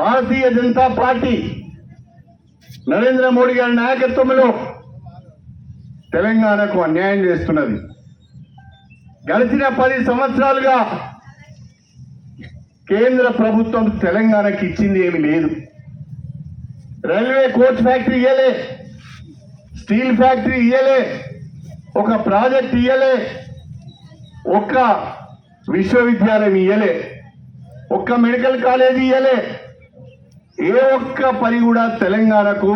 Bharatiya Janata party Narendra Modi గారి నాయకత్వంలో తెలంగాణకు అన్యాయం చేస్తున్నది. గడిచిన 10 సంవత్సరాలుగా కేంద్ర ప్రభుత్వం తెలంగాణకి ఇచ్చింది ఏమీ లేదు. రైల్వే కోచ్ ఫ్యాక్టరీ ఇయ్యలే, స్టీల్ ఫ్యాక్టరీ ఇయ్యలే, ఒక ప్రాజెక్ట్ ఇయ్యలే, ఒక్క విశ్వవిద్యాలయం ఇయ్యలే, ఒక్క మెడికల్ కాలేజీ ఇయ్యలే. ఏ ఒక్క పని కూడా తెలంగాణకు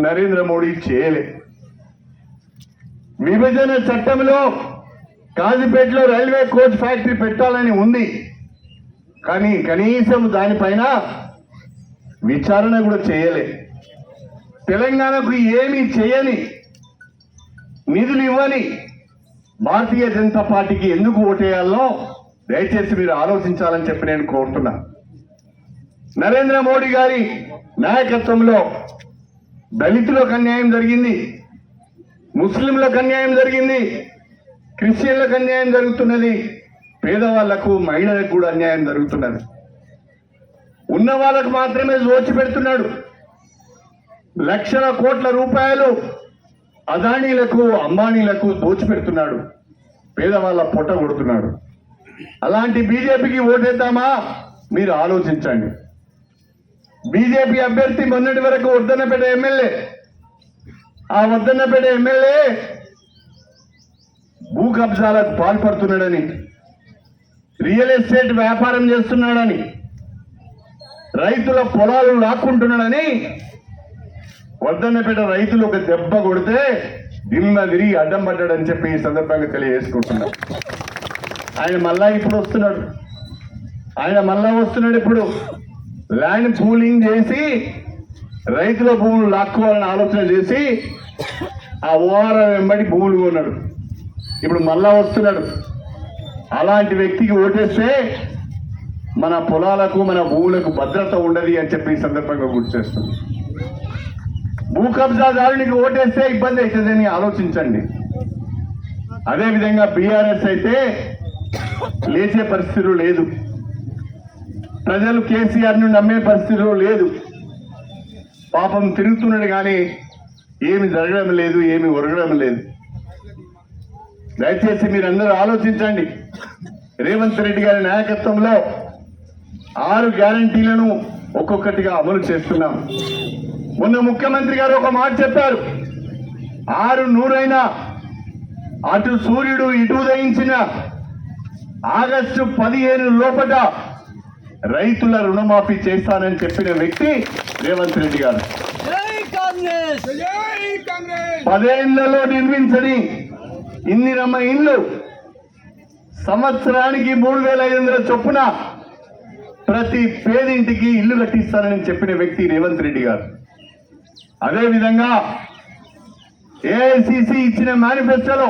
నరేంద్ర మోడీ చేయలే. విభజన చట్టంలో కాజీపేటలో రైల్వే కోచ్ ఫ్యాక్టరీ పెట్టాలని ఉంది, కానీ కనీసం దానిపైన విచారణ కూడా చేయలే. తెలంగాణకు ఏమీ చేయని, నిధులు ఇవ్వని భారతీయ జనతా పార్టీకి ఎందుకు ఓటేయాలో దయచేసి మీరు ఆలోచించాలని చెప్పి నేను కోరుతున్నా. నరేంద్ర మోడీ గారి నాయకత్వంలో దళితులకు అన్యాయం జరిగింది, ముస్లింలకు అన్యాయం జరిగింది, క్రిస్టియన్లకు అన్యాయం జరుగుతున్నది, పేదవాళ్లకు మహిళలకు కూడా అన్యాయం జరుగుతున్నది. ఉన్న వాళ్ళకు మాత్రమే దోచిపెడుతున్నాడు. లక్షల కోట్ల రూపాయలు అదానీలకు అంబానీలకు దోచిపెడుతున్నాడు, పేదవాళ్ళ పొట్ట కొడుతున్నాడు. అలాంటి బీజేపీకి ఓటేద్దామా? మీరు ఆలోచించండి. బీజేపీ అభ్యర్థి మొన్నటి వరకు వర్ధన్నపేట ఎమ్మెల్యే, ఆ వర్ధన్నపేట ఎమ్మెల్యే భూ కబ్జాలకు పాల్పడుతున్నాడని, రియల్ ఎస్టేట్ వ్యాపారం చేస్తున్నాడని, రైతుల పొలాలు లాక్కుంటున్నాడని వర్ధన్నపేట రైతులు ఒక దెబ్బ కొడితే దిమ్మ తిరిగి అడ్డం పడ్డాడని చెప్పి ఈ సందర్భంగా తెలియజేసుకుంటున్నాడు. ఆయన మళ్ళా ఇప్పుడు వస్తున్నాడు, ఇప్పుడు ల్యాండ్ పూలింగ్ చేసి రైతుల భూములు లాక్కోవాలని ఆలోచన చేసి ఆ ఓఆర్ఆర్ వెంబడి భూములు కొన్నాడు. ఇప్పుడు మళ్ళా వస్తున్నాడు. అలాంటి వ్యక్తికి ఓటేస్తే మన పొలాలకు మన భూములకు భద్రత ఉండదు అని చెప్పి ఈ సందర్భంగా గుర్తు చేస్తుంది. భూ కబ్జాదారునికి ఓటేస్తే ఇబ్బంది అవుతుందని ఆలోచించండి. అదేవిధంగా బీఆర్ఎస్ అయితే లేచే పరిస్థితులు లేదు, ప్రజలు కేసీఆర్ను నమ్మే పరిస్థితిలో లేదు. పాపం తిరుగుతున్నాడు కానీ ఏమి జరగడం లేదు, ఏమి ఒరగడం లేదు. దయచేసి మీరందరూ ఆలోచించండి. రేవంత్ రెడ్డి గారి నాయకత్వంలో 6 గ్యారంటీలను ఒక్కొక్కటిగా అమలు చేస్తున్నాం. మొన్న ముఖ్యమంత్రి గారు ఒక మాట చెప్పారు, 6 అటు సూర్యుడు ఇటు ఉదయించిన ఆగస్టు 15 లోపల రైతుల రుణమాఫీ చేస్తానని చెప్పిన వ్యక్తి రేవంత్ రెడ్డి గారు. 10 ఏళ్లలో నిర్మించని ఇందిరమ్మ ఇల్లు సంవత్సరానికి 3,500 చొప్పున ప్రతి పేదింటికి ఇల్లు కట్టిస్తానని చెప్పిన వ్యక్తి రేవంత్ రెడ్డి గారు. అదేవిధంగా ఏఐసిసి ఇచ్చిన మేనిఫెస్టోలో